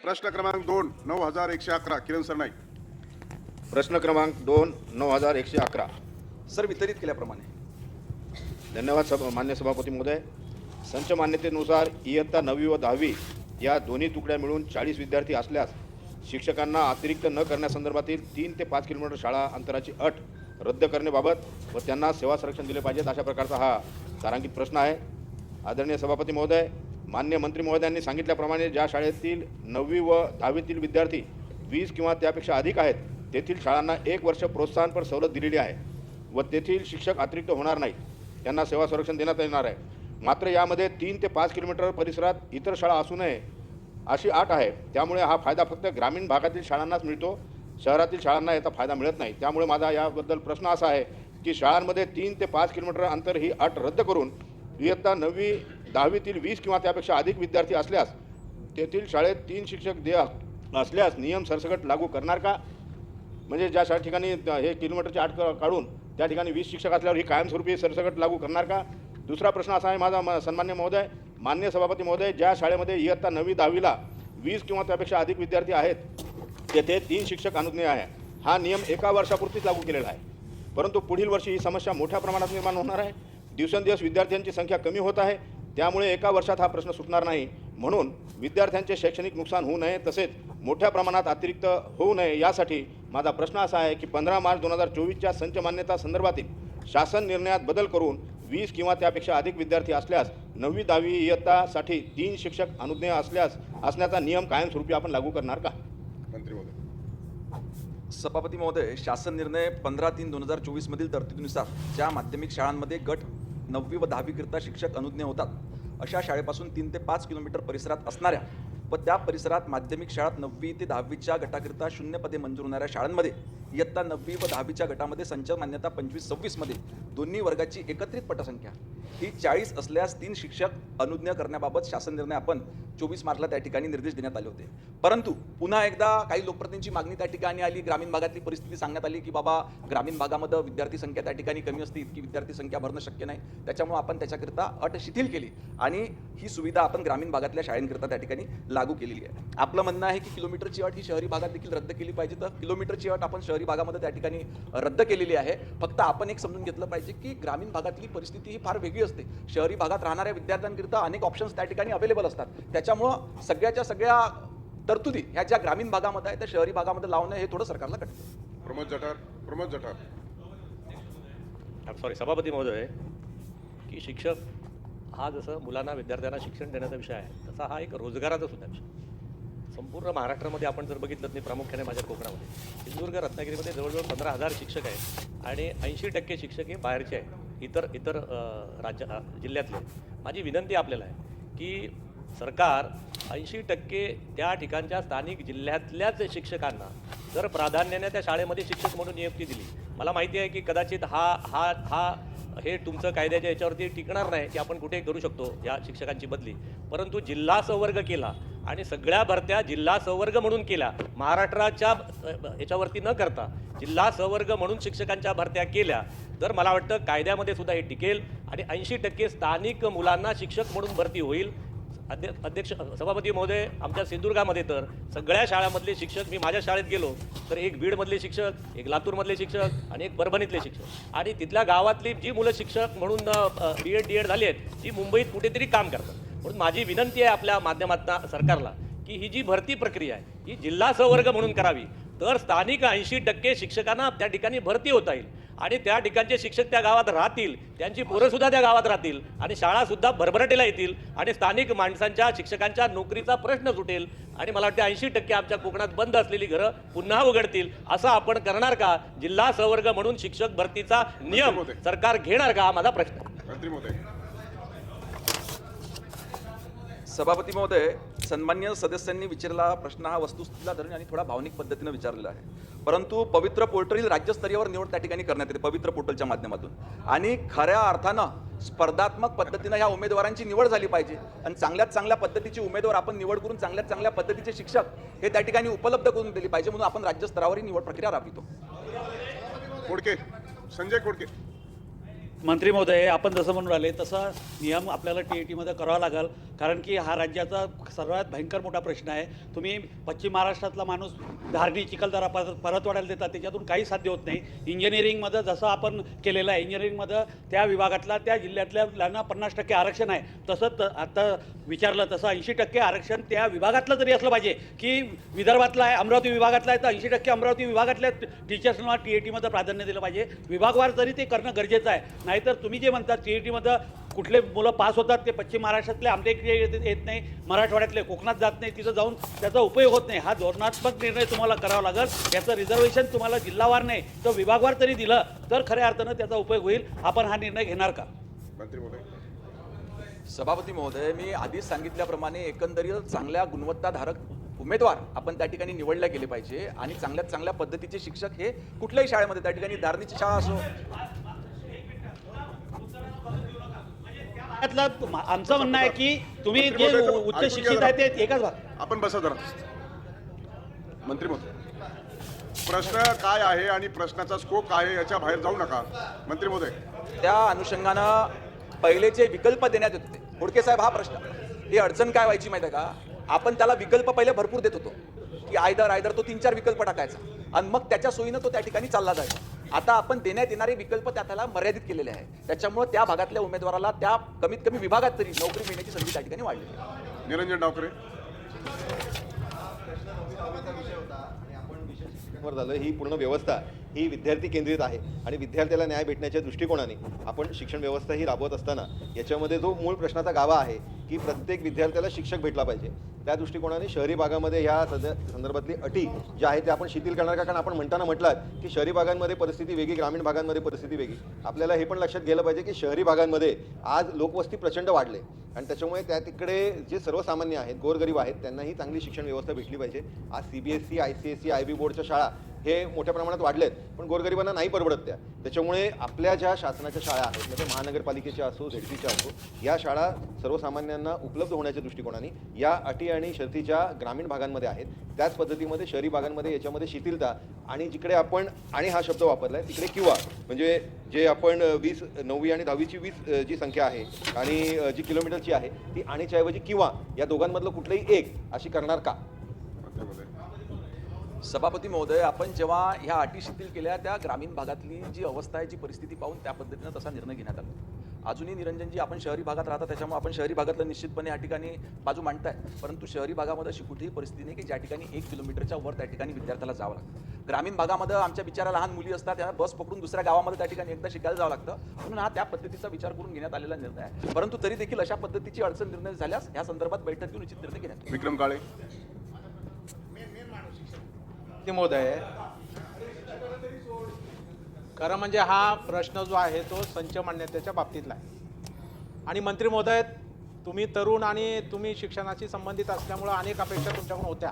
प्रश्न क्रमांक 2 9111 किरण सरनाईक. प्रश्न क्रमांक 2 9111. सर, वितरित केल्याप्रमाणे. धन्यवाद मान्य सभापती महोदय. संच मान्यतेनुसार इयत्ता 9वी व 10वी या दोन्ही तुकड्या मिळून 40 विद्यार्थी असल्यास शिक्षकांना अतिरिक्त न करण्यासंदर्भातील 3 ते 5 किलोमीटर शाळा अंतराची अट रद्द करण्याबाबत व त्यांना सेवा संरक्षण दिले पाहिजेत अशा प्रकारचा हा तारांकित प्रश्न आहे. आदरणीय सभापती महोदय, मान्य मंत्री महोदयांनी सांगितल्याप्रमाणे ज्या शाळेतील 9वी व 10वीतील विद्यार्थी 20 किंवा त्यापेक्षा अधिक आहेत तेथील शाळांना 1 वर्ष प्रोत्साहनपर सवलत दिलेली आहे व तेथील शिक्षक अतिरिक्त होणार नाहीत, त्यांना सेवा संरक्षण देण्यात येणार आहे. मात्र यामध्ये 3 ते 5 किलोमीटर परिसरात इतर शाळा असू नये अशी अट आहे. त्यामुळे हा फायदा फक्त ग्रामीण भागातील शाळांनाच मिळतो, शहरातील शाळांना याचा फायदा मिळत नाही. त्यामुळे माझा याबद्दल प्रश्न असा आहे की शाळांमध्ये 3 ते 5 किलोमीटर अंतर ही अट रद्द करून इयत्ता 9वी 10वीतील 20 किंवा त्यापेक्षा अधिक विद्यार्थी असल्यास तेथील शाळेत 3 शिक्षक देय असल्यास नियम सरसकट लागू करणार का? म्हणजे ज्या ठिकाणी हे किलोमीटरची अट काढून त्या ठिकाणी 20 शिक्षक असल्यावर ही कायमस्वरूपी सरसकट लागू करणार का? दुसरा प्रश्न असा आहे माझा सन्मान्य महोदय, मान्य सभापती महोदय, ज्या शाळेमध्ये इयत्ता 9वी 10वीला 20 किंवा त्यापेक्षा अधिक विद्यार्थी आहेत तेथे 3 शिक्षक अनुज्ञेय आहे. हा नियम 1 वर्षापुरतीच लागू केलेला आहे, परंतु पुढील वर्षी ही समस्या मोठ्या प्रमाणात निर्माण होणार आहे. दिवसेंदिवस विद्यार्थ्यांची संख्या कमी होत आहे, त्यामुळे 1 वर्षात हा प्रश्न सुटणार नाही. म्हणून विद्यार्थ्यांचे शैक्षणिक नुकसान होऊ नये तसेच मोठ्या प्रमाणात अतिरिक्त होऊ नये यासाठी माझा प्रश्न असा आहे की 15 मार्च 2024च्या संच मान्यता संदर्भातील शासन निर्णयात बदल करून 20 किंवा त्यापेक्षा अधिक विद्यार्थी असल्यास 9वी 10वी इयत्तासाठी 3 शिक्षक अनुज्ञेय असण्याचा नियम कायमस्वरूपी आपण लागू करणार का? मंत्री महोदय. सभापती महोदय, शासन निर्णय 15/3/2024 मधील तरतुदीनुसार ज्या माध्यमिक शाळांमध्ये गट 9वी व 10वी करिता शिक्षक अनुज्ञेय होतात अशा शाळेपासून 3 ते 5 किलोमीटर परिसरात असणाऱ्या व त्या परिसरात माध्यमिक शाळात 9वी ते 10वीच्या गटाकरिता 0 पदे मंजूर होणाऱ्या शाळांमध्ये इयत्ता 9वी व 10वीच्या गटामध्ये संच मान्यता 25-26 मध्ये दोन्ही वर्गाची एकत्रित पटसंख्या ही 40 असल्यास 3 शिक्षक अनुज्ञेय करण्याबाबत शासन निर्णय आपण 24 मार्चला त्या ठिकाणी निर्देश देण्यात आले होते. परंतु पुन्हा एकदा काही लोकप्रतिनिधींची मागणी त्या ठिकाणी आली, ग्रामीण भागातली परिस्थिती सांगण्यात आली की बाबा ग्रामीण भागामध्ये विद्यार्थी संख्या त्या ठिकाणी कमी असते, इतकी विद्यार्थी संख्या भरणं शक्य नाही, त्याच्यामुळे आपण त्याच्याकरिता अट शिथिल केली आणि ही सुविधा आपण ग्रामीण भागातल्या शाळांकरिता त्या ठिकाणी लागू केलेली आहे. आपलं म्हणणं आहे की किलोमीटरची अट ही शहरी भागात देखील रद्द केली पाहिजे, तर किलोमीटरची अट आपण शहरी भागामध्ये त्या ठिकाणी रद्द केलेली आहे. फक्त आपण एक समजून घेतलं पाहिजे की ग्रामीण भागातली परिस्थिती ही फार वेगळी असते. शहरी भागात राहणाऱ्या विद्यार्थ्यांकरिता अनेक ऑप्शन्स त्या ठिकाणी अवेलेबल असतात, त्याच्यामुळं सगळ्याच्या सगळ्या तरतुदी ह्या ज्या ग्रामीण भागामध्ये आहे त्या शहरी भागामध्ये लावणं हे थोडं सरकारला कठीण. प्रमोद जठार. सॉरी सभापती महोदय, की शिक्षक हा जसं मुलांना विद्यार्थ्यांना शिक्षण देण्याचा विषय आहे तसा हा एक रोजगाराचा सुद्धा विषय. संपूर्ण महाराष्ट्रामध्ये आपण जर बघितलं नाही, प्रामुख्याने माझ्या कोकणामध्ये सिंधुदुर्ग रत्नागिरीमध्ये जवळजवळ 15,000 शिक्षक आहेत आणि 80% शिक्षक हे बाहेरचे आहेत, इतर जिल्ह्यातले. माझी विनंती आपल्याला आहे की सरकार 80% त्या ठिकाणच्या स्थानिक जिल्ह्यातल्याच शिक्षकांना जर प्राधान्याने त्या शाळेमध्ये शिक्षक म्हणून नियुक्ती दिली. मला माहिती आहे की कदाचित हे तुमचं कायद्याच्या याच्यावरती टिकणार नाही की आपण कुठे करू शकतो या शिक्षकांची बदली, परंतु जिल्हा संवर्ग केला आणि सगळ्या भरत्या जिल्हा संवर्ग म्हणून केल्या, महाराष्ट्राच्या याच्यावरती न करता जिल्हा संवर्ग म्हणून शिक्षकांच्या भरत्या केल्या तर मला वाटतं कायद्यामध्ये सुद्धा हे टिकेल आणि 80% स्थानिक मुलांना शिक्षक म्हणून भरती होईल. अध्यक्ष सभापती महोदय, आमच्या सिंधुदुर्गामध्ये तर सगळ्या शाळांमधले शिक्षक, मी माझ्या शाळेत गेलो तर एक बीडमधले शिक्षक, एक लातूरमधले शिक्षक आणि एक परभणीतले शिक्षक, आणि तिथल्या गावातली जी मुलं शिक्षक म्हणून BEd झाली आहेत ती मुंबईत कुठेतरी काम करतात. म्हणून माझी विनंती आहे आपल्या माध्यमातून सरकारला की ही जी भरती प्रक्रिया आहे ही जिल्हा संवर्ग म्हणून करावी, तर स्थानिक 80% शिक्षकांना त्या ठिकाणी भरती होता येईल आणि त्या ठिकाणचे शिक्षक त्या गावात राहतील, त्यांची पोरंसुद्धा त्या गावात राहतील आणि शाळासुद्धा भरभराटीला येतील आणि स्थानिक माणसांच्या शिक्षकांच्या नोकरीचा प्रश्न सुटेल आणि मला वाटतं 80% आमच्या कोकणात बंद असलेली घरं पुन्हा उघडतील. असं आपण करणार का? जिल्हा संवर्ग म्हणून शिक्षक भरतीचा नियम सरकार घेणार का? हा माझा प्रश्न आहे. मंत्री महोदय. सभापती महोदय, सन्मान्य सदस्यांनी विचारलेला प्रश्न हा वस्तुस्थितीला धरून आणि थोडा भावनिक पद्धतीने विचारलेला आहे, परंतु पवित्र पोर्टल राज्यस्तरीयवर निवड त्या ठिकाणी करण्यात येते पवित्र पोर्टलच्या माध्यमातून आणि खऱ्या अर्थानं स्पर्धात्मक पद्धतीनं ह्या उमेदवारांची निवड झाली पाहिजे आणि चांगल्यात चांगल्या पद्धतीची उमेदवार आपण निवड करून चांगल्यात चांगल्या पद्धतीचे शिक्षक हे त्या ठिकाणी उपलब्ध करून दिली पाहिजे, म्हणून आपण राज्यस्तरावरही निवड प्रक्रिया राबवितो. खोडके, संजय खोडके. मंत्री महोदय, आपण जसं म्हणून राहिले तसा नियम आपल्याला TET मध्ये करावा लागेल, कारण की हा राज्याचा सर्वात भयंकर मोठा प्रश्न आहे. तुम्ही पश्चिम महाराष्ट्रातला माणूस धारणी चिखलदरा परतवाड्याला देतात, त्याच्यातून काही साध्य होत नाही. इंजिनिअरिंगमध्ये जसं आपण केलेलं आहे, इंजिनिअरिंगमध्ये त्या विभागातला त्या जिल्ह्यातल्या 50% आरक्षण आहे. तसं आता विचारलं तसं 80% आरक्षण त्या विभागातलं तरी असलं पाहिजे, की विदर्भातला आहे, अमरावती विभागातला आहे तर 80% अमरावती विभागातल्या टीचर्सना TATमध्ये प्राधान्य दिलं पाहिजे. विभागवार तरी ते करणं गरजेचं आहे. नाहीतर तुम्ही जे म्हणतात TATमध्ये कुठले मुलं पास होतात ते पश्चिम महाराष्ट्रातले आमच्या इकडे येत नाही, मराठवाड्यातले कोकणात जात नाही, तिथं जाऊन त्याचा उपयोग होत नाही. हा धोरणात्मक निर्णय तुम्हाला करावा लागेल. याचं रिझर्वेशन तुम्हाला जिल्हावार नाही तर विभागवार तरी दिलं तर खऱ्या अर्थानं त्याचा उपयोग होईल. आपण हा निर्णय घेणार का? मंत्री महोदय. सभापती महोदय, मी आधीच सांगितल्याप्रमाणे एकंदरीत चांगल्या गुणवत्ताधारक उमेदवार आपण त्या ठिकाणी निवडल्या गेले पाहिजे आणि चांगल्यात चांगल्या पद्धतीचे शिक्षक हे कुठल्याही शाळेमध्ये, त्या ठिकाणी धारणीची शाळा असो. आमचं म्हणणं आहे की तुम्ही जे उच्च शिक्षित आहे ते एकाच भाग. आपण बसा जरा. मंत्री महोदय, प्रश्न काय आहे आणि प्रश्नाचा स्कोप काय आहे याच्या बाहेर जाऊ नका. मंत्री महोदय. त्या अनुषंगानं पहिले जे विकल्प देण्यात येत होते, होडके साहेब, हा प्रश्न, ही अडचण काय व्हायची माहिती आहे का? आपण त्याला विकल्प पहिले भरपूर देत होतो की आयदर तो 3-4 विकल्प टाकायचा आणि मग त्याच्या सोयीनं तो त्या ठिकाणी चालला जायचा. आता आपण देण्यात येणारे विकल्प त्याला मर्यादित केलेले आहे. त्याच्यामुळे त्या भागातल्या उमेदवाराला त्या कमीत कमी विभागात तरी नोकरी मिळण्याची संधी त्या ठिकाणी वाढली आहे. निरंजन डावकरे. वर झालं ही पूर्ण व्यवस्था ही विद्यार्थी केंद्रित आहे आणि विद्यार्थ्याला न्याय भेटण्याच्या दृष्टिकोनाने आपण शिक्षण व्यवस्था ही राबवत असताना याच्यामध्ये जो मूळ प्रश्नाचा गाभा आहे की प्रत्येक विद्यार्थ्याला शिक्षक भेटला पाहिजे, त्या दृष्टिकोनाने शहरी भागामध्ये ह्या संदर्भातली अटी ज्या आहेत त्या आपण शिथिल करणार का? कारण आपण म्हणताना म्हटलात की शहरी भागांमध्ये परिस्थिती वेगळी, ग्रामीण भागांमध्ये परिस्थिती वेगळी. आपल्याला हे पण लक्षात गेलं पाहिजे की शहरी भागांमध्ये आज लोकवस्ती प्रचंड वाढले आणि त्याच्यामुळे त्या तिकडे जे सर्वसामान्य आहेत, गोरगरीब आहेत, त्यांनाही चांगली शिक्षण व्यवस्था भेटली पाहिजे. आज CBSE, ICSE, IB बोर्डच्या शाळा हे मोठ्या प्रमाणात वाढलेत, पण गोरगरिबांना नाही परवडत त्या. त्याच्यामुळे आपल्या ज्या शासनाच्या शाळा आहेत, म्हणजे महानगरपालिकेच्या असो, ZDच्या असो, या शाळा सर्वसामान्यांना उपलब्ध होण्याच्या दृष्टिकोनाने या अटी आणि शर्तीच्या ग्रामीण भागांमध्ये आहेत. त्याच पद्धतीमध्ये शहरी भागांमध्ये याच्यामध्ये शिथिलता आणि जिकडे आपण आणि हा शब्द वापरला आहे तिकडे किंवा, म्हणजे जे आपण 20, 9वी आणि 10वीची 20 जी संख्या आहे आणि जी किलोमीटरची आहे ती आणीच्या ऐवजी किंवा या दोघांमधलं कुठलंही एक अशी करणार का? मंत्री महोदय. सभापती महोदय, आपण जेव्हा ह्या अटी शिथिल केल्या त्या ग्रामीण भागातली जी अवस्था आहे, जी परिस्थिती पाहून त्या पद्धतीनं तसा निर्णय घेण्यात आला. अजूनही निरंजनजी, आपण शहरी भागात राहता त्याच्यामुळे आपण शहरी भागातलं निश्चितपणे या ठिकाणी बाजू मांडताय, परंतु शहरी भागामध्ये अशी कुठेही परिस्थिती नाही की ज्या ठिकाणी 1 किलोमीटरच्या वर त्या ठिकाणी विद्यार्थ्याला जावं लागतं. ग्रामीण भागामध्ये आमच्या बिचारा लहान मुली असतात, त्या बस पकडून दुसऱ्या गावामध्ये त्या ठिकाणी एकदा शिकायला जावं लागतं. म्हणून हा त्या पद्धतीचा विचार करून घेण्यात आलेला निर्णय आहे. परंतु तरी देखील अशा पद्धतीची अडचण निर्णय झाल्यास या संदर्भात बैठक घेऊन निश्चित निर्णय घेण्यात येईल. विक्रम काळे. महोदय, खरं म्हणजे हा प्रश्न जो आहे तो संच मान्यतेच्या बाबतीतला आहे आणि मंत्री महोदय, तुम्ही तरुण आणि तुम्ही शिक्षणाशी संबंधित असल्यामुळे अनेक अपेक्षा तुमच्याकडून होत्या,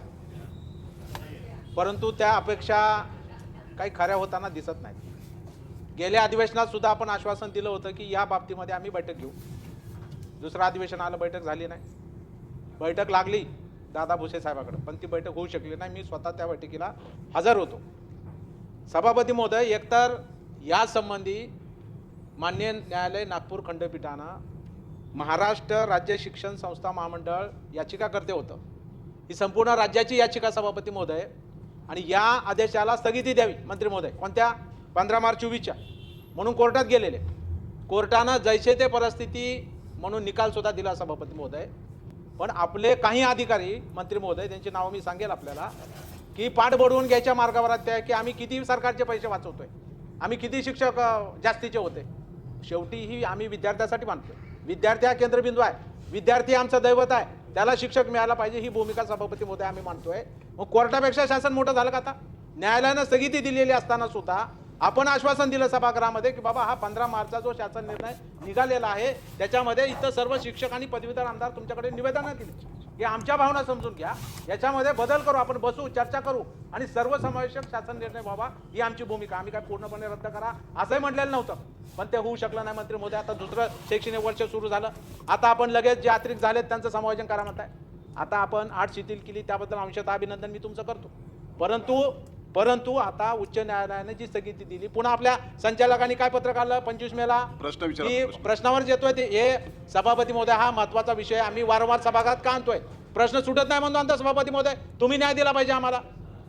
परंतु त्या अपेक्षा काही खऱ्या होताना दिसत नाहीत. गेल्या अधिवेशनात सुद्धा आपण आश्वासन दिलं होतं की या बाबतीमध्ये आम्ही बैठक घेऊ. दुसरं अधिवेशन आलं, बैठक झाली नाही. बैठक लागली दादा भुसे साहेबाकडे, पण ती बैठक होऊ शकली नाही. मी स्वतः त्या बैठकीला हजर होतो. सभापती महोदय, एकतर यासंबंधी मान्य न्यायालय नागपूर खंडपीठानं महाराष्ट्र राज्य शिक्षण संस्था महामंडळ याचिकाकर्ते होतं. ही संपूर्ण राज्याची याचिका सभापती महोदय आणि या आदेशाला स्थगिती द्यावी मंत्री महोदय. कोणत्या? 15 मार्च 24च्या म्हणून कोर्टात गेलेले. कोर्टानं जैसे ते परिस्थिती म्हणून निकाल सुद्धा दिला सभापती महोदय. पण आपले काही अधिकारी मंत्री महोदय, त्यांची नावं मी सांगेल आपल्याला, की पाठ बडवून घ्यायच्या मार्गावर आहेत की आम्ही किती सरकारचे पैसे वाचवतोय, आम्ही किती शिक्षक जास्तीचे होते. शेवटी ही आम्ही विद्यार्थ्यासाठी मानतोय. विद्यार्थी हा केंद्रबिंदू आहे, विद्यार्थी आमचं दैवत आहे, त्याला शिक्षक मिळाला पाहिजे ही भूमिका सभापती महोदय आम्ही मानतोय. मग कोर्टापेक्षा शासन मोठं झालं का? आता न्यायालयानं स्थगिती दिलेली असताना सुद्धा आपण आश्वासन दिलं सभागृहामध्ये की बाबा हा 15 मार्चचा जो शासन निर्णय निघालेला आहे त्याच्यामध्ये इथं सर्व शिक्षक आणि पदवीधर आमदार तुमच्याकडे निवेदनं दिली की आमच्या भावना समजून घ्या, याच्यामध्ये बदल करू, आपण बसू, चर्चा करू आणि सर्वसमावेशक शासन निर्णय व्हावा ही आमची भूमिका. आम्ही काय पूर्णपणे रद्द करा असंही म्हटलेलं नव्हतं, पण ते होऊ शकलं नाही मंत्री महोदय. आता दुसरं शैक्षणिक वर्ष सुरू झालं, आता आपण लगेच जे अतिरिक्त झालेत त्यांचं समायोजन करा म्हणताय. आता आपण 8 शिथिल केली, त्याबद्दल अंशतः अभिनंदन मी तुमचं करतो, परंतु परंतु आता उच्च न्यायालयाने जी स्थगिती दिली, पुन्हा आपल्या संचालकांनी काय पत्र काढलं 25 मेला प्रश्न विचारा, की प्रश्न. प्रश्नावरच येतोय ते हे सभापती महोदय, हा महत्वाचा विषय आम्ही वारंवार सभागृहात का आणतोय? प्रश्न सुटत नाही म्हणून आणता सभापती महोदय, तुम्ही न्याय दिला पाहिजे आम्हाला.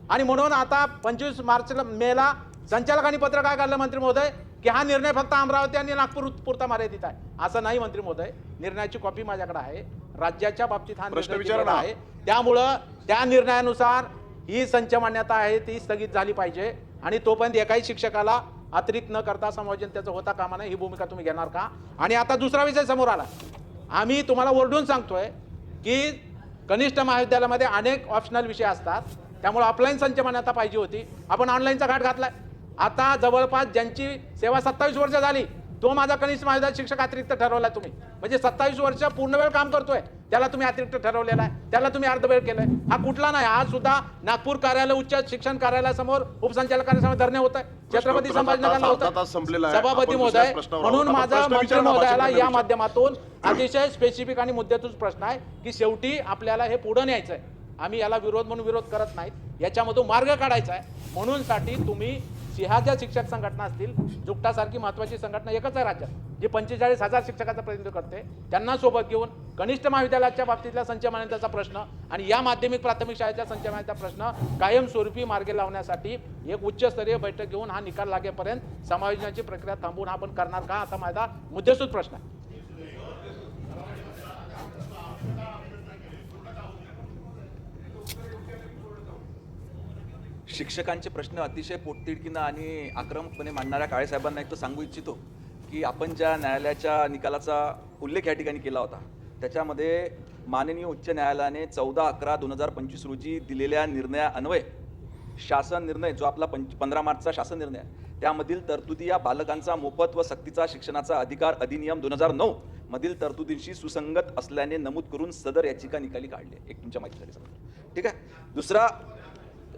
आणि म्हणून आता 25 मेला संचालकांनी पत्र काय काढलं मंत्री महोदय की हा निर्णय फक्त अमरावती आणि नागपूर पुरता मर्यादित आहे. असं नाही मंत्री महोदय, निर्णयाची कॉपी माझ्याकडे आहे. राज्याच्या बाबतीत हा प्रश्न निर्णय विचारा दिलेला ना. आहे. त्यामुळं त्या निर्णयानुसार ही संच मान्यता आहे ती स्थगित झाली पाहिजे आणि तोपर्यंत एकाही शिक्षकाला अतिरिक्त न करता समायोजन त्याचं होता कामा नये. ही भूमिका तुम्ही घेणार का? आणि आता दुसरा विषय समोर आला. आम्ही तुम्हाला ओरडून सांगतोय की कनिष्ठ महाविद्यालयामध्ये अनेक ऑप्शनल विषय असतात, त्यामुळे ऑफलाईन संच मान्यता पाहिजे होती. आपण ऑनलाईनचा घाट घातलाय. आता जवळपास ज्यांची सेवा 27 वर्ष झाली तो माझा कनिष्ठ महाविद्यालय शिक्षक अतिरिक्त ठरवला तुम्ही, म्हणजे 27 वर्ष पूर्ण वेळ काम करतोय त्याला तुम्ही अतिरिक्त ठरवलेला आहे, त्याला तुम्ही अर्धवेळ केलंय. हा कुठला नाही. आज सुद्धा नागपूर कार्यालय उच्च शिक्षण कार्यालयासमोर उपसंचालकांसमोर धरणे होत आहे, छत्रपती संभाजीनगरला होत अर्धा तास संपलेला आहे. सभापती आपण महोदय, दुसऱ्या प्रश्नावर म्हणून आहोत. माझा प्रश्न मंत्री विचारा ना, महोदयाला भाषण या विचारा. माध्यमातून अतिशय स्पेसिफिक आणि मुद्द्यातून प्रश्न आहे की शेवटी आपल्याला हे पुढे न्यायचं आहे. आम्ही याला विरोध म्हणून विरोध करत नाहीत, याच्यामधून मार्ग काढायचा आहे. म्हणून साठी तुम्ही सिंहाच्या शिक्षक संघटना असतील, जुकटासारखी महत्वाची संघटना एकच आहे राज्यात जी 45,000 शिक्षकाचा प्रतिनिधित्व करते, त्यांना सोबत घेऊन कनिष्ठ महाविद्यालयाच्या बाबतीतल्या संच मान्यतेचा प्रश्न आणि या माध्यमिक प्राथमिक शाळेच्या संच मान्यतेचा प्रश्न कायमस्वरूपी मार्गी लावण्यासाठी एक उच्चस्तरीय बैठक घेऊन हा निकाल लागेपर्यंत समायोजनाची प्रक्रिया थांबवून आपण करणार का? असा माझा मुद्देसूद प्रश्न आहे. शिक्षकांचे प्रश्न अतिशय पोटतिडकीनं आणि आक्रमकपणे मांडणाऱ्या काळेसाहेबांना एक तर सांगू इच्छितो की आपण ज्या न्यायालयाच्या निकालाचा उल्लेख या ठिकाणी केला होता त्याच्यामध्ये माननीय उच्च न्यायालयाने 14/11/2025 रोजी दिलेल्या निर्णयान्वये शासन निर्णय जो आपला 15 मार्चचा शासन निर्णय आहे त्यामधील तरतुदी या बालकांचा मोफत व सक्तीचा शिक्षणाचा अधिकार अधिनियम 2009 मधील तरतुदींशी सुसंगत असल्याने नमूद करून सदर याचिका निकाली काढली. एक तुमच्या माहितीसाठी सांगतो, ठीक आहे.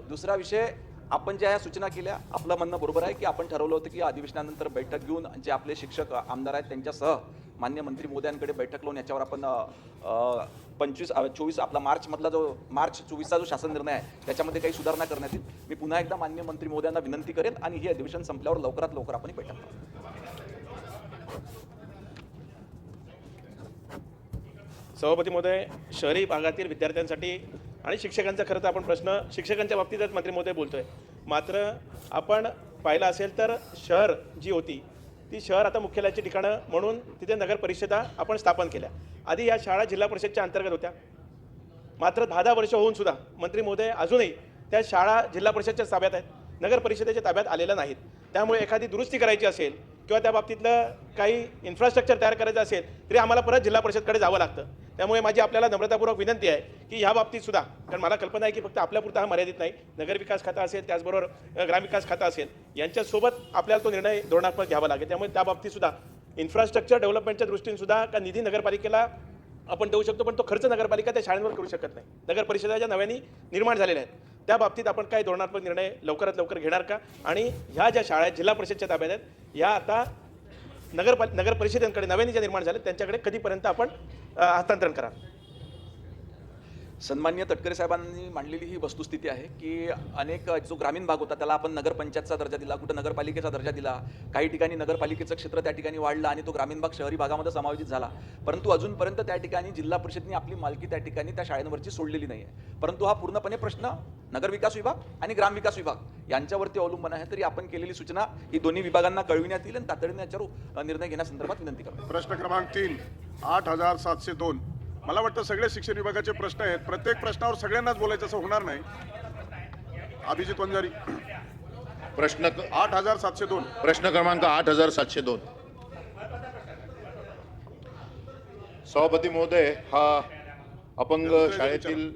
दुसरा विषय, आपण ज्या ह्या सूचना केल्या, आपलं म्हणणं बरोबर आहे की आपण ठरवलं होतं की अधिवेशनानंतर बैठक घेऊन जे आपले शिक्षक आमदार आहेत त्यांच्यासह मान्य मंत्री महोदयांकडे बैठक लावून याच्यावर आपण 24 आपला मार्च 24चा जो शासन निर्णय आहे त्याच्यामध्ये काही सुधारणा करण्यात येईल. मी पुन्हा एकदा मान्य मंत्री महोदयांना विनंती करेन आणि हे अधिवेशन संपल्यावर लवकरात लवकर आपण ही बैठक करू. सभापती महोदय, शहरी भागातील विद्यार्थ्यांसाठी आणि शिक्षकांचा खरं तर आपण प्रश्न शिक्षकांच्या बाबतीतच मंत्री महोदय बोलतोय. मात्र आपण पाहिलं असेल तर शहर जी होती ती शहर आता मुख्यालयाची ठिकाणं म्हणून तिथे नगर परिषदा आपण स्थापन केल्या. आधी या शाळा जिल्हा परिषदच्या अंतर्गत होत्या. मात्र 10 वर्ष होऊन सुद्धा मंत्री महोदय अजूनही त्या शाळा जिल्हा परिषदच्या ताब्यात आहेत, नगर परिषदेच्या ताब्यात आलेल्या नाहीत. त्यामुळे एखादी दुरुस्ती करायची असेल किंवा त्या बाबतीतलं काही इन्फ्रास्ट्रक्चर तयार करायचं असेल तरी आम्हाला परत जिल्हा परिषदकडे जावं लागतं. त्यामुळे माझी आपल्याला नम्रतापूर्वक विनंती आहे की ह्या बाबतीत सुद्धा, कारण मला कल्पना आहे की फक्त आपल्यापुरता हा मर्यादित नाही, नगर विकास खाता असेल त्याचबरोबर ग्रामविकास खाता असेल यांच्यासोबत आपल्याला तो निर्णय धोरणात्मक घ्यावा लागेल. त्यामुळे त्या बाबतीत सुद्धा इन्फ्रास्ट्रक्चर डेव्हलपमेंटच्या दृष्टीने सुद्धा का निधी नगरपालिकेला आपण देऊ शकतो, पण तो खर्च नगरपालिका त्या शाळांवर करू शकत नाही. नगर परिषदा नव्याने निर्माण झालेल्या आहेत त्या बाबतीत आपण काही धोरणात्मक निर्णय लवकरात लवकर घेणार का? आणि ह्या ज्या शाळा आहेत जिल्हा परिषदच्या ताब्यात आहेत या आता नगर परिषदांकडे नव्याने ज्या निर्माण झाल्या त्यांच्याकडे कधीपर्यंत आपण हस्तांतरण करा? सन्माननीय तटकरे साहेबांनी मांडलेली ही वस्तुस्थिती आहे की अनेक जो ग्रामीण भाग होता त्याला आपण नगरपंचायतचा दर्जा दिला, कुठं नगरपालिकेचा दर्जा दिला, काही ठिकाणी नगरपालिकेचं क्षेत्र त्या ठिकाणी वाढलं आणि तो ग्रामीण भाग शहरी भागामध्ये समायोजित झाला. परंतु अजूनपर्यंत त्या ठिकाणी जिल्हा परिषदेने आपली मालकी त्या ठिकाणी त्या शाळांवरची सोडलेली नाही आहे. परंतु हा पूर्णपणे प्रश्न नगरविकास विभाग आणि ग्रामविकास विभाग यांच्यावरती अवलंबून आहे. तरी आपण केलेली सूचना ही दोन्ही विभागांना कळविण्यात येईल आणि तातडीने याच्यावर निर्णय घेण्यासंदर्भात विनंती करतो. प्रश्न क्रमांक 3, 8,702. मला वाटतं सगळे शिक्षण विभागाचे प्रश्न आहेत. प्रत्येक प्रश्नावर सगळ्यांनाच बोलायचं असं होणार नाही. अभिजित वंजारी, प्रश्न 8,702. प्रश्न क्रमांक 8,702. सभापती महोदय, हा अपंग शाळेतील